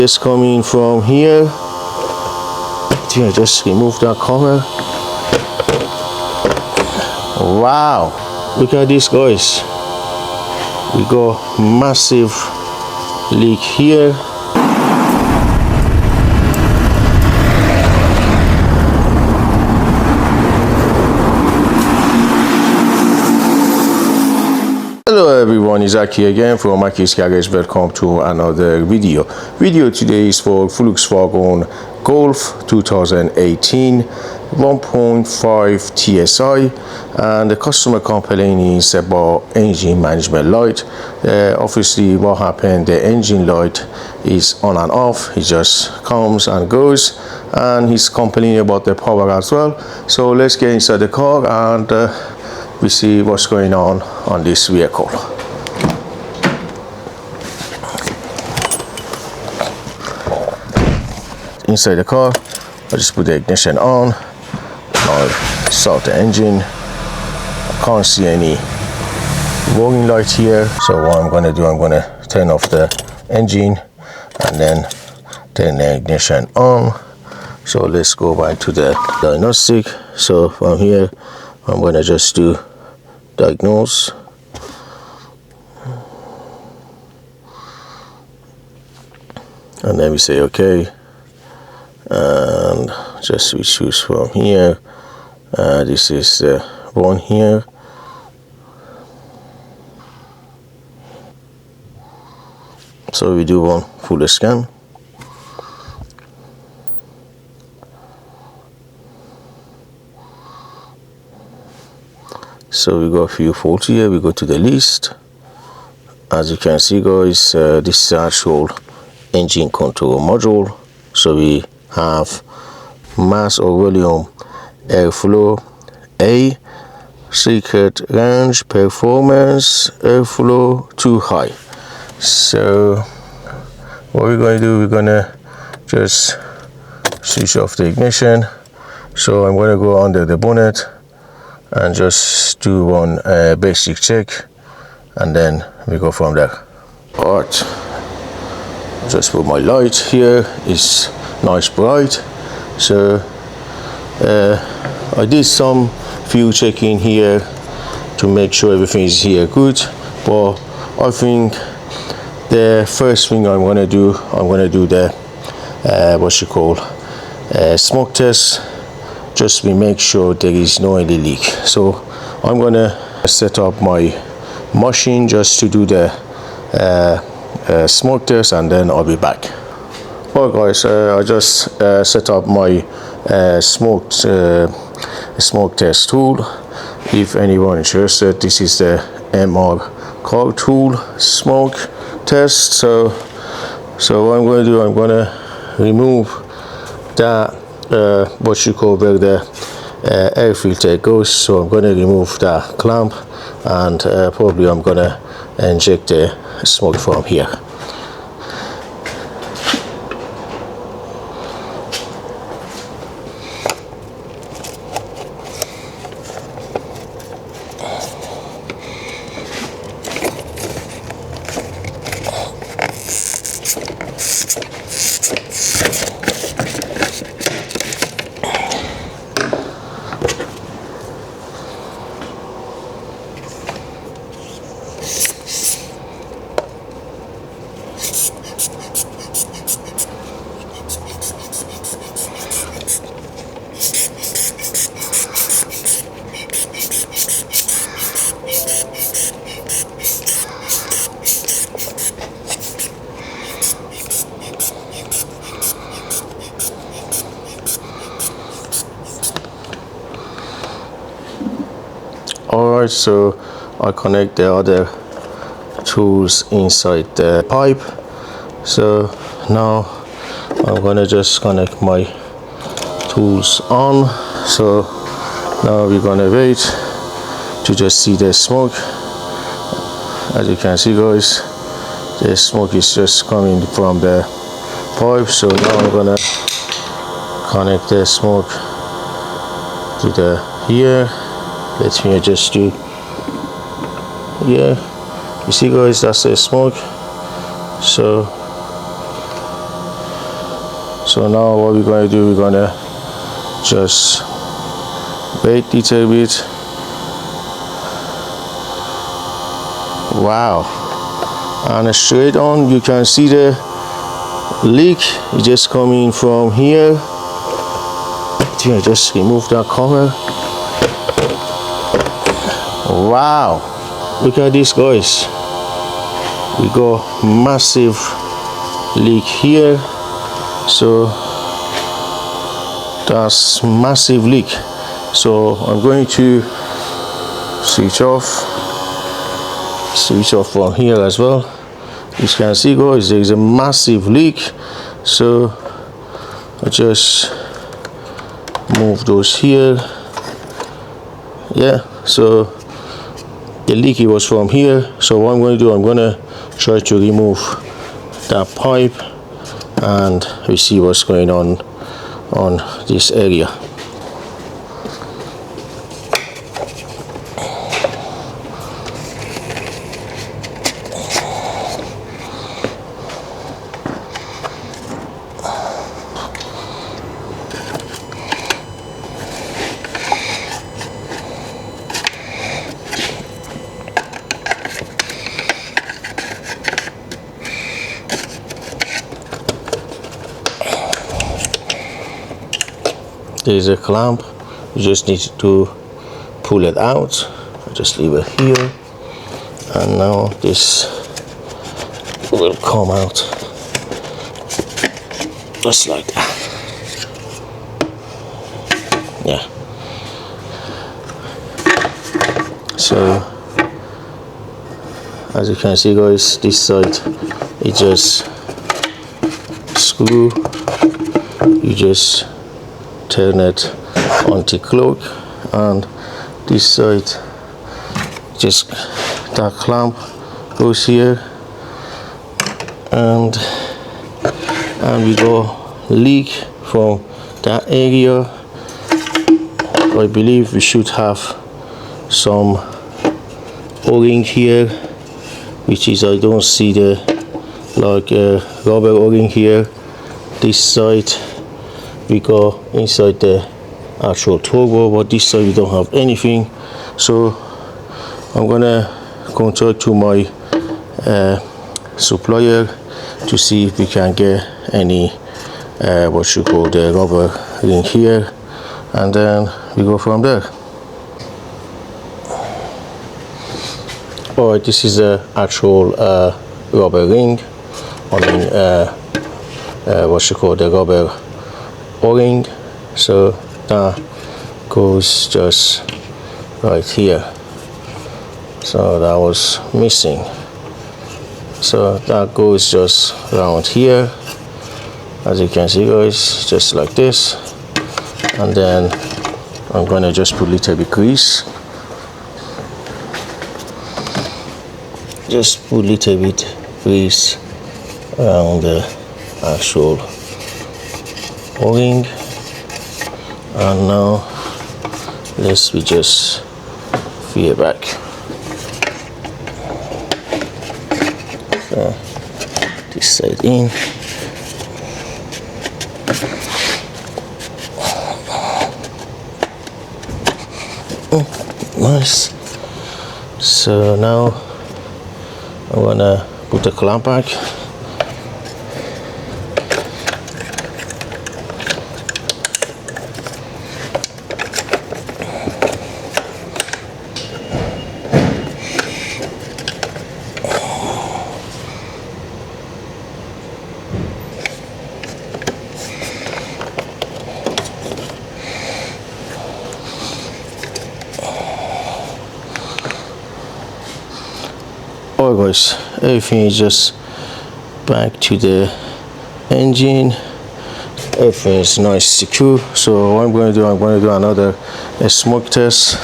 It's coming from here. Just remove that cover. Wow, look at this, guys. We got massive leak here. Hello everyone, it's Aki again from Aki's Garage. Welcome to another video. Today is for Volkswagen Golf 2018 1.5 TSI, and the customer complaint is about engine management light. Obviously what happened, the engine light is on and off, it just comes and goes, and he's complaining about the power as well. So let's get inside the car and we see what's going on this vehicle. Inside the car, I just put the ignition on. I'll start the engine. I can't see any warning light here, so what I'm going to do, I'm going to turn off the engine and then turn the ignition on. So let's go back to the diagnostic. So from here I'm going to just do diagnose, and then we say okay, and just we choose from here. This is the one here. So we do one full scan. So we got a few faults here. We go to the list. As you can see, guys, this is the actual engine control module. So we have mass or volume, airflow, A, secret range, performance, airflow too high. So what we're going to do, we're going to just switch off the ignition. So I'm going to go under the bonnet and just do one basic check, and then we go from there. Alright, just put my light here, it's nice bright. So I did some few checking here to make sure everything is here good, but I think the first thing I'm going to do the what you call smoke test, just to make sure there is no any leak. So I'm gonna set up my machine just to do the smoke test, and then I'll be back. Well guys, I just set up my smoke test tool. If anyone interested, this is the MR car tool smoke test. So what I'm going to do, I'm going to remove that what you call where the air filter goes. So I'm going to remove that clamp, and probably I'm going to inject the smoke from here. Alright, so I connect the other tools inside the pipe. So now I'm gonna just connect my tools on. So now we're gonna wait to just see the smoke. As you can see, guys, the smoke is just coming from the pipe. So now I'm gonna connect the smoke to the here. Let me just do here. You see, guys, that's the smoke. So So now what we're going to do, we're going to just wait a little bit. Wow, and straight on you can see the leak. It just coming from here. I just remove that cover. Wow, look at this, guys. We got massive leak here. So that's massive leak. So I'm going to switch off from here as well. You can see, guys, there is a massive leak. So I just move those here. Yeah, so the leaky was from here. So what I'm going to do, I'm going to try to remove that pipe and we see what's going on this area. There is a clamp, you just need to pull it out. Just leave it here, and now this will come out just like that. Yeah, so as you can see, guys, this side it just screw, you just turn it onto clock, and this side just that clamp goes here, and we go leak from that area. I believe we should have some O-ring here, which is, I don't see the rubber O-ring here. This side we go inside the actual turbo, but this side we don't have anything. So I'm gonna contact to my supplier to see if we can get any what you call the rubber ring here, and then we go from there. Alright, this is the actual rubber ring. I mean what you call the rubber O-ring. So that goes just right here. So that was missing. So that goes just around here, as you can see, guys, just like this. And then I'm gonna just put a little bit grease. Just put a little bit grease around the actual O-ring, and now let's just feed it back. So this side in. Nice. So now I'm gonna put the clamp back. Alright, guys, everything is just back to the engine. Everything is nice, secure. So what I'm going to do, I'm going to do another smoke test,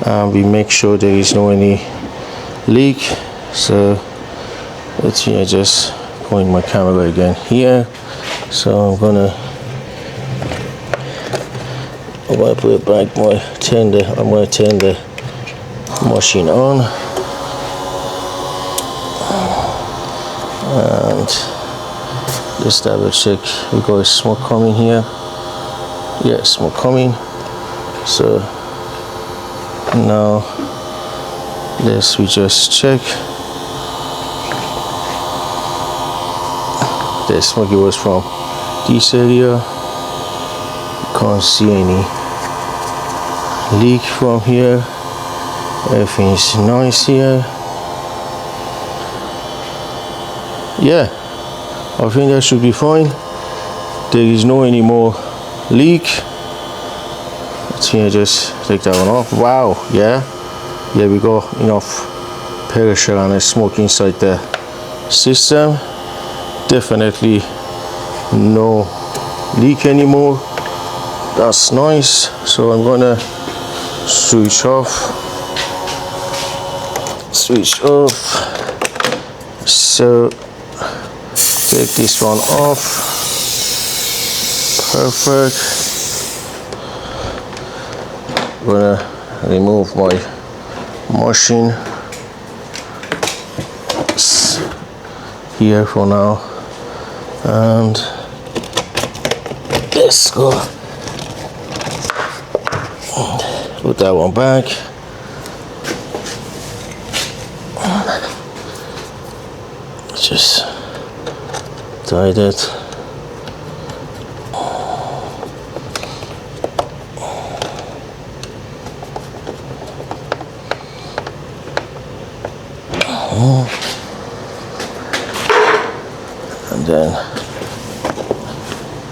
and we make sure there is no any leak. So let's just point my camera again here. So I'm gonna put it back. I'm gonna turn the machine on. And Let's double check. We got smoke coming here. Yeah, smoke coming. So now we just check. The smoky was from this area. Can't see any leak from here. Everything is nice here. Yeah, I think that should be fine. There is no any more leak. Let's just take that one off. Wow, yeah, we got enough pressure and smoke inside the system. Definitely no leak anymore. That's nice. So I'm gonna switch off. So take this one off. Perfect. I'm gonna remove my machine here for now, and let's go put that one back. Just tied it. And then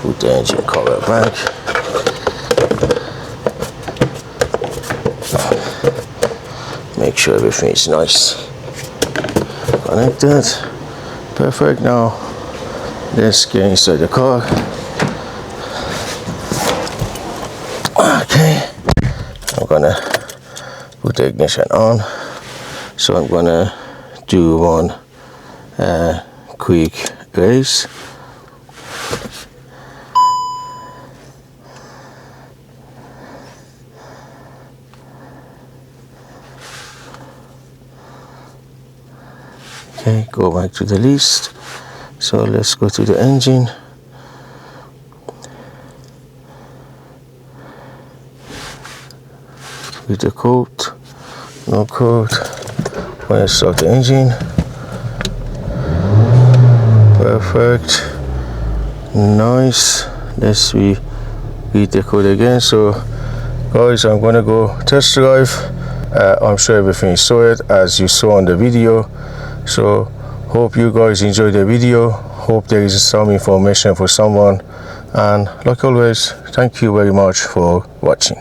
put the engine cover back. Make sure everything is nice connected. Perfect. Now let's get inside the car. Okay, I'm gonna put the ignition on. So I'm gonna do one quick race. Okay, go back to the list. So let's go to the engine. With the code, no code. Let's start the engine. Perfect. Nice. Let's read the code again. So guys, I'm gonna go test drive. I'm sure everything is sorted as you saw on the video. So hope you guys enjoyed the video. Hope there is some information for someone, and like always, thank you very much for watching.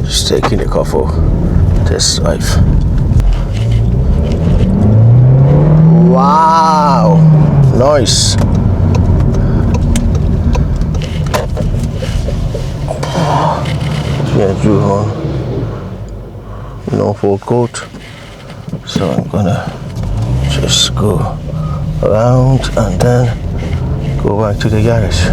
Just taking the car for test drive. Wow, nice. Yeah, drew on no full coat. So I'm gonna just go around and then go back to the garage.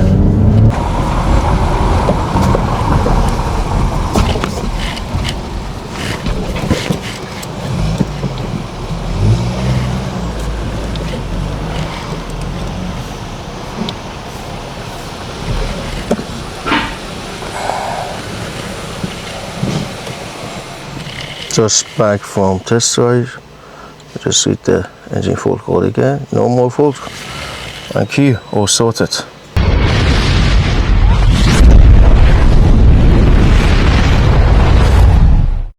Just back from test drive. Just read the engine fault code again. No more fault. Thank you. All sorted.